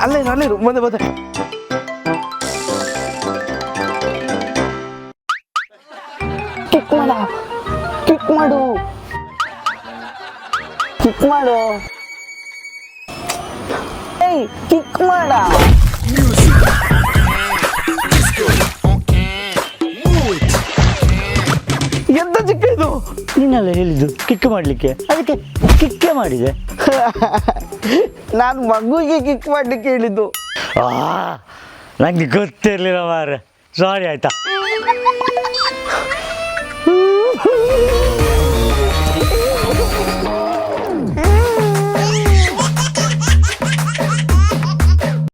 ಅಲ್ಲೇ ಮುಂದೆ ಬಂದೆ. ಕಿಕ್ ಮಾಡು ಏಯ್ ಕಿಕ್ ಮಾಡ. ಎಂತ ಚಿಕ್ಕ ಇದು? ನೀನೆಲ್ಲ ಹೇಳಿದ್ದು ಕಿಕ್ ಮಾಡಲಿಕ್ಕೆ, ಅದಕ್ಕೆ ಕಿಕ್ಕೇ ಮಾಡಿದೆ. ನಾನು ಮಗುವಿಗೆ ಕಿಕ್ ಮಾಡ್ಲಿಕ್ಕೆ ಹೇಳಿದ್ದು. ನನಗೆ ಗೊತ್ತಿರಲಿಲ್ಲ ಮಾರ್ರೆ, ಸಾರಿ ಆಯ್ತಾ.